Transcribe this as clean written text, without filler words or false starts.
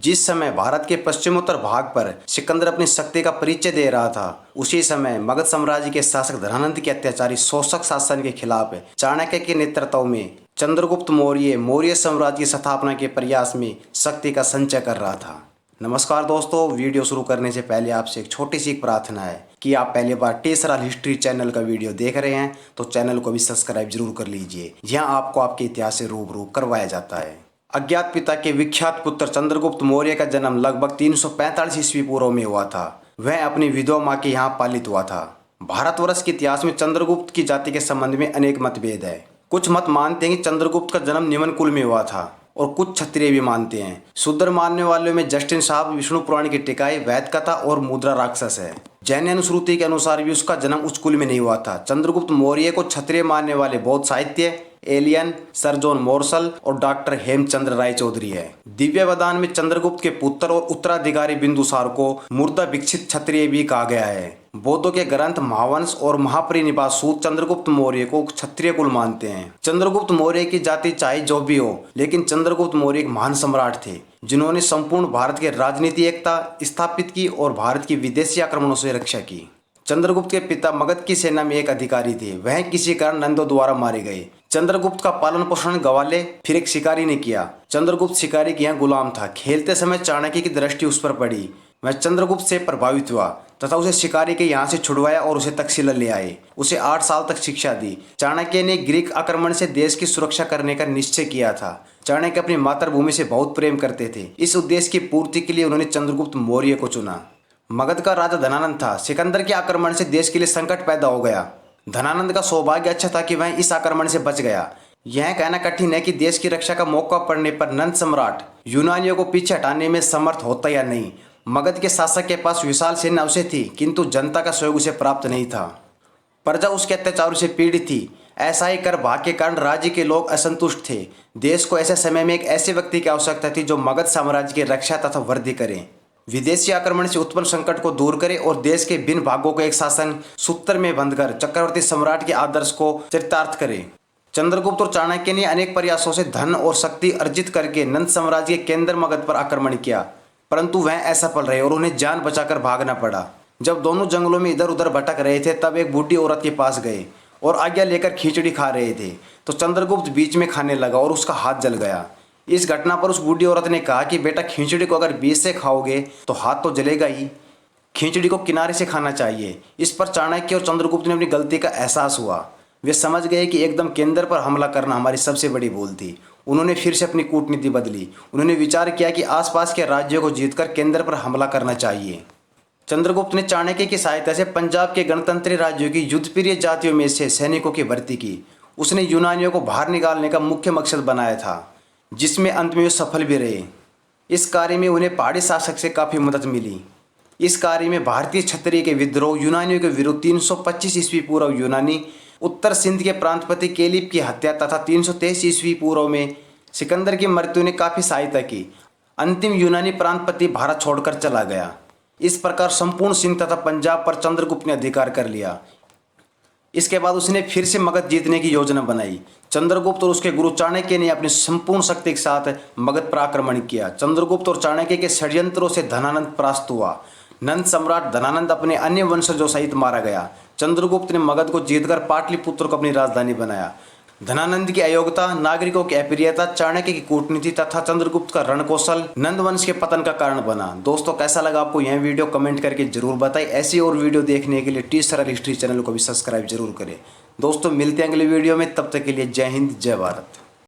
जिस समय भारत के पश्चिमोत्तर भाग पर सिकंदर अपनी शक्ति का परिचय दे रहा था, उसी समय मगध साम्राज्य के शासक धनानंद के अत्याचारी शोषक शासन के खिलाफ चाणक्य के नेतृत्व में चंद्रगुप्त मौर्य मौर्य साम्राज्य की स्थापना के प्रयास में शक्ति का संचय कर रहा था। नमस्कार दोस्तों, वीडियो शुरू करने से पहले आपसे एक छोटी सी प्रार्थना है कि आप पहली बार टेसरा हिस्ट्री चैनल का वीडियो देख रहे हैं तो चैनल को भी सब्सक्राइब जरूर कर लीजिए। यहाँ आपको आपके इतिहास से रूबरू करवाया जाता है। अज्ञात पिता के विख्यात पुत्र चंद्रगुप्त मौर्य का जन्म लगभग 345 ईस्वी पूर्व में हुआ था। वह अपनी विधवा माँ के यहाँ पालित हुआ था। भारतवर्ष के इतिहास में चंद्रगुप्त की जाति के संबंध में अनेक मतभेद है। कुछ मत मानते हैं कि चंद्रगुप्त का जन्म निम्न कुल में हुआ था और कुछ क्षत्रिय भी मानते हैं। शूद्र मानने वालों में जस्टिन साहब, विष्णु पुराण की टिकाई, वैद कथा और मुद्रा राक्षस है। जैन अनुश्रुति के अनुसार भी उसका जन्म उच्च कुल में नहीं हुआ था। चंद्रगुप्त मौर्य को क्षत्रिय मानने वाले बौद्ध साहित्य, एलियन, सर जॉन मोर्सल और डॉक्टर हेमचंद्र राय चौधरी है। दिव्य वदान में चंद्रगुप्त के पुत्र और उत्तराधिकारी बिंदुसार को मूर्धा विकसित क्षत्रिय भी कहा गया है। बौद्धों के ग्रंथ महावंश और महापरिनिपात सूत चंद्रगुप्त मौर्य को क्षत्रिय कुल मानते हैं। चंद्रगुप्त मौर्य की जाति चाहे जो भी हो, लेकिन चंद्रगुप्त मौर्य एक महान सम्राट थे जिन्होंने संपूर्ण भारत के राजनीति एकता स्थापित की और भारत की विदेशी आक्रमणों से रक्षा की। चंद्रगुप्त के पिता मगध की सेना में एक अधिकारी थे। वह किसी कारण नंदों द्वारा मारे गए। चंद्रगुप्त का पालन पोषण गवाले फिर एक शिकारी ने किया। चंद्रगुप्त शिकारी के यहाँ गुलाम था। खेलते समय चाणक्य की दृष्टि उस पर पड़ी। वह चंद्रगुप्त से प्रभावित हुआ तथा उसे शिकारी के यहाँ से छुड़वाया और उसे तक्षशिला ले आए। उसे 8 साल तक शिक्षा दी। चाणक्य ने ग्रीक आक्रमण से देश की सुरक्षा करने का निश्चय किया था। चाणक्य अपनी मातृभूमि से बहुत प्रेम करते थे। इस उद्देश्य की पूर्ति के लिए उन्होंने चंद्रगुप्त मौर्य को चुना। मगध का राजा धनानंद था। सिकंदर के आक्रमण से देश के लिए संकट पैदा हो गया। धनानंद का सौभाग्य अच्छा था कि वह इस आक्रमण से बच गया। यह कहना कठिन है कि देश की रक्षा का मौका पड़ने पर नंद सम्राट यूनानियों को पीछे हटाने में समर्थ होता या नहीं। मगध के शासक के पास विशाल सेना अवश्य थी, किंतु जनता का सहयोग उसे प्राप्त नहीं था। प्रजा उसके अत्याचारों से पीड़ित थी। ऐसा ही कर भाग के कारण राज्य के लोग असंतुष्ट थे। देश को ऐसे समय में एक ऐसे व्यक्ति की आवश्यकता थी जो मगध साम्राज्य की रक्षा तथा वृद्धि करे, विदेशी आक्रमण से उत्पन्न संकट को दूर करे और देश के भिन्न भागों को एक शासन सूत्र में बंधकर चक्रवर्ती सम्राट के आदर्श को चरितार्थ करे। चंद्रगुप्त और चाणक्य ने अनेक प्रयासों से धन और शक्ति अर्जित करके नंद साम्राज्य के केंद्र मगध पर आक्रमण किया, परंतु वह असफल रहे और उन्हें जान बचाकर भागना पड़ा। जब दोनों जंगलों में इधर उधर भटक रहे थे तब एक बूढ़ी औरत के पास गए और आज्ञा लेकर खिचड़ी खा रहे थे तो चंद्रगुप्त बीच में खाने लगा और उसका हाथ जल गया। इस घटना पर उस बूढ़ी औरत ने कहा कि बेटा, खिचड़ी को अगर बीच से खाओगे तो हाथ तो जलेगा ही, खिचड़ी को किनारे से खाना चाहिए। इस पर चाणक्य और चंद्रगुप्त ने अपनी गलती का एहसास हुआ। वे समझ गए कि एकदम केंद्र पर हमला करना हमारी सबसे बड़ी भूल थी। उन्होंने फिर से अपनी कूटनीति बदली। उन्होंने विचार किया कि आसपास के राज्यों को जीतकर केंद्र पर हमला करना चाहिए। चंद्रगुप्त ने चाणक्य की सहायता से पंजाब के गणतंत्री राज्यों की युद्धप्रिय जातियों में से सैनिकों की भर्ती की। उसने यूनानियों को बाहर निकालने का मुख्य मकसद बनाया था, जिसमें अंत में वे सफल भी रहे। इस कार्य में उन्हें पहाड़ी शासक से काफ़ी मदद मिली। इस कार्य में भारतीय क्षत्रिय के विद्रोह, यूनानियों के विरुद्ध 325 ईस्वी पूर्व यूनानी उत्तर सिंध के प्रांतपति केलिप की हत्या तथा 323 ईस्वी पूर्व में सिकंदर की मृत्यु ने काफ़ी सहायता की। अंतिम यूनानी प्रांतपति भारत छोड़कर चला गया। इस प्रकार संपूर्ण सिंध तथा पंजाब पर चंद्रगुप्त ने अधिकार कर लिया। इसके बाद उसने फिर से मगध जीतने की योजना बनाई। चंद्रगुप्त और उसके गुरु चाणक्य ने अपनी संपूर्ण शक्ति के साथ मगध पर आक्रमण किया। चंद्रगुप्त और चाणक्य के षड्यंत्रों से धनानंद परास्त हुआ। नंद सम्राट धनानंद अपने अन्य वंशजों सहित मारा गया। चंद्रगुप्त ने मगध को जीतकर पाटलिपुत्र को अपनी राजधानी बनाया। धनानंद की अयोग्यता, नागरिकों की अप्रियता, चाणक्य की कूटनीति तथा चंद्रगुप्त का रणकौशल नंद वंश के पतन का कारण बना। दोस्तों, कैसा लगा आपको यह वीडियो कमेंट करके जरूर बताएं। ऐसी और वीडियो देखने के लिए टेसरा हिस्ट्री चैनल को भी सब्सक्राइब जरूर करें। दोस्तों, मिलते हैं अगले वीडियो में। तब तक के लिए जय हिंद, जय भारत।